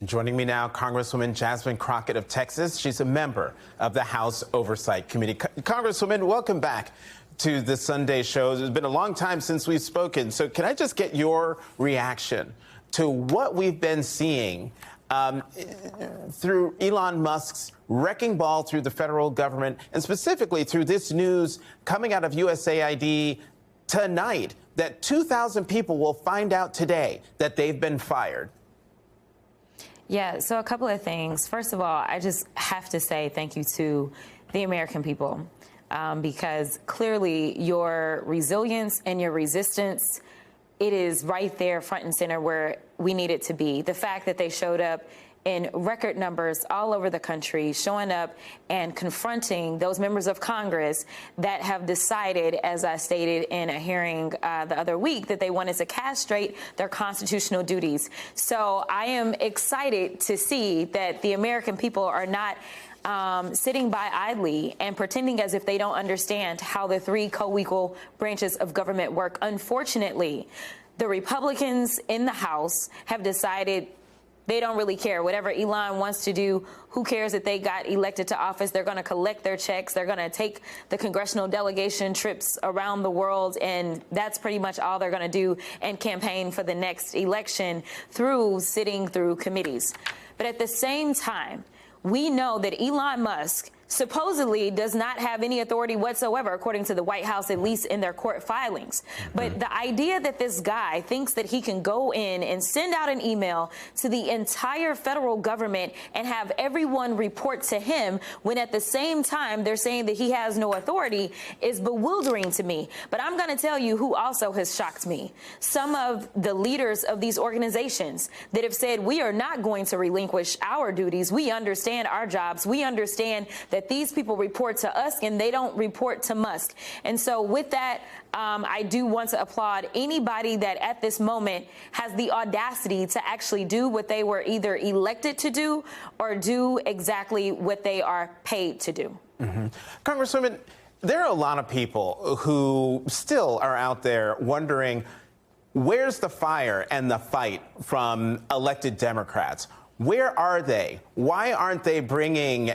Joining me now, Congresswoman Jasmine Crockett of Texas. She's a member of the House Oversight Committee. Congresswoman, welcome back to the Sunday show. It's been a long time since we've spoken. So can I just get your reaction to what we've been seeing through Elon Musk's wrecking ball through the federal government, and specifically through this news coming out of USAID tonight that 2,000 people will find out today that they've been fired? Yeah, so a couple of things. First of all, I just have to say thank you to the American people, because clearly your resilience and your resistance, it is right there front and center where we need it to be. The fact that they showed up in record numbers all over the country, showing up and confronting those members of Congress that have decided, as I stated in a hearing the other week, that they wanted to castrate their constitutional duties. So I am excited to see that the American people are not sitting by idly and pretending as if they don't understand how the three co-equal branches of government work. Unfortunately, the Republicans in the House have decided they don't really care. Whatever Elon wants to do, who cares that they got elected to office? They're going to collect their checks. They're going to take the congressional delegation trips around the world, and that's pretty much all they're going to do, and campaign for the next election through sitting through committees. But at the same time, we know that Elon Musk supposedly does not have any authority whatsoever, according to the White House, at least in their court filings. But the idea that this guy thinks that he can go in and send out an email to the entire federal government and have everyone report to him, when at the same time they're saying that he has no authority, is bewildering to me. But I'm going to tell you who also has shocked me. Some of the leaders of these organizations that have said, we are not going to relinquish our duties. We understand our jobs. We understand that these people report to us and they don't report to Musk. And so with that, I do want to applaud anybody that at this moment has the audacity to actually do what they were either elected to do or do exactly what they are paid to do. Congresswoman, there are a lot of people who still are out there wondering, where's the fire and the fight from elected Democrats? Where are they? Why aren't they bringing,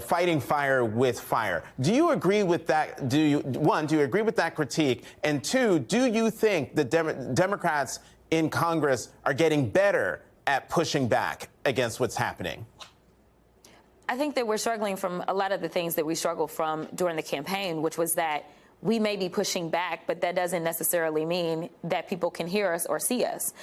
fighting fire with fire? Do you agree with that? Do you agree with that critique? And two, do you think the Democrats in Congress are getting better at pushing back against what's happening? I think that we're struggling from a lot of the things that we struggled from during the campaign, which was that we may be pushing back, but that doesn't necessarily mean that people can hear us or see us.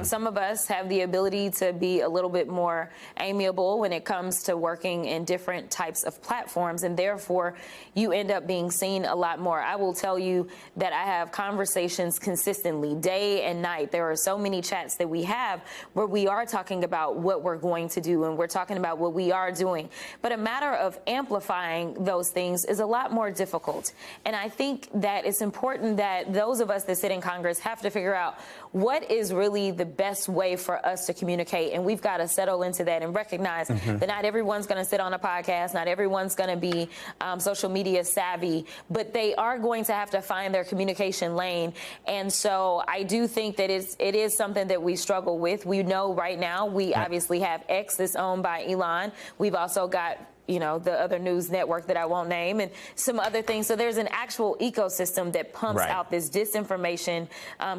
Some of us have the ability to be a little bit more amiable when it comes to working in different types of platforms, and therefore you end up being seen a lot more. I will tell you that I have conversations consistently, day and night. There are so many chats that we have where we are talking about what we're going to do, and we're talking about what we are doing. But a matter of amplifying those things is a lot more difficult. And I think that it's important that those of us that sit in Congress have to figure out what is really the best way for us to communicate. And we've got to settle into that and recognize that not everyone's going to sit on a podcast, not everyone's going to be social media savvy, but they are going to have to find their communication lane. And so I do think that it is something that we struggle with. We know right now we obviously have X that's owned by Elon. We've also got the other news network that I won't name, and some other things. So there's an actual ecosystem that pumps out this disinformation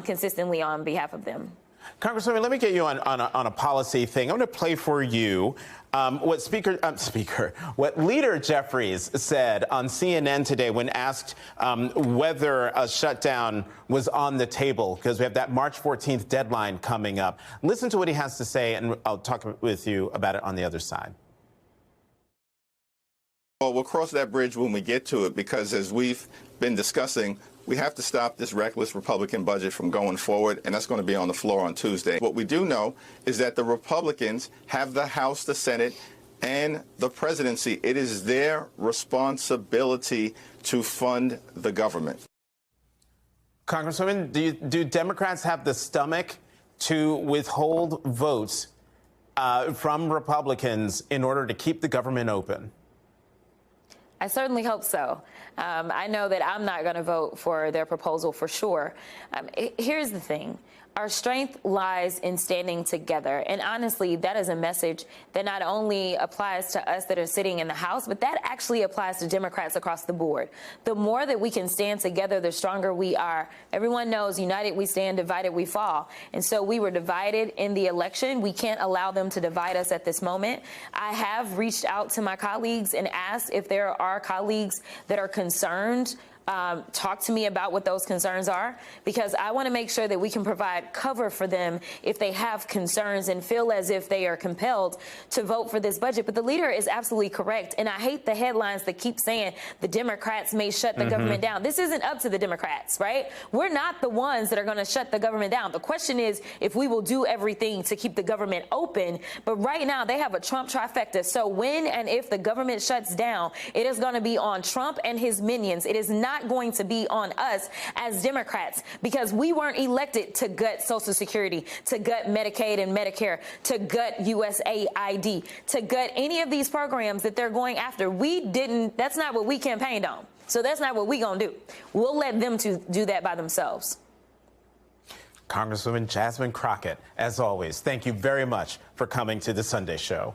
consistently on behalf of them. Congresswoman, let me get you on a policy thing. I'm going to play for you what Leader Jeffries said on CNN today when asked whether a shutdown was on the table, because we have that March 14th deadline coming up. Listen to what he has to say, and I'll talk with you about it on the other side. Well, we'll cross that bridge when we get to it, because as we've been discussing, we have to stop this reckless Republican budget from going forward, and that's going to be on the floor on Tuesday. What we do know is that the Republicans have the House, the Senate, and the presidency. It is their responsibility to fund the government. Congresswoman, do Democrats have the stomach to withhold votes from Republicans in order to keep the government open? I certainly hope so. I know that I'm not going to vote for their proposal for sure. Here's the thing. Our strength lies in standing together. And honestly, that is a message that not only applies to us that are sitting in the House, but that actually applies to Democrats across the board. The more that we can stand together, the stronger we are. Everyone knows united we stand, divided we fall. And so we were divided in the election. We can't allow them to divide us at this moment. I have reached out to my colleagues and asked if there are colleagues that are concerned. Talk to me about what those concerns are, because I want to make sure that we can provide cover for them if they have concerns and feel as if they are compelled to vote for this budget. But the leader is absolutely correct. And I hate the headlines that keep saying the Democrats may shut the government down. This isn't up to the Democrats, right? We're not the ones that are going to shut the government down. The question is if we will do everything to keep the government open. But right now they have a Trump trifecta. So when and if the government shuts down, it is going to be on Trump and his minions. It is not going to be on us as Democrats, because we weren't elected to gut Social Security, to gut Medicaid and Medicare, to gut USAID, to gut any of these programs that they're going after. We didn't. That's not what we campaigned on. So that's not what we're going to do. We'll let them to do that by themselves. Congresswoman Jasmine Crockett, as always, thank you very much for coming to the Sunday Show.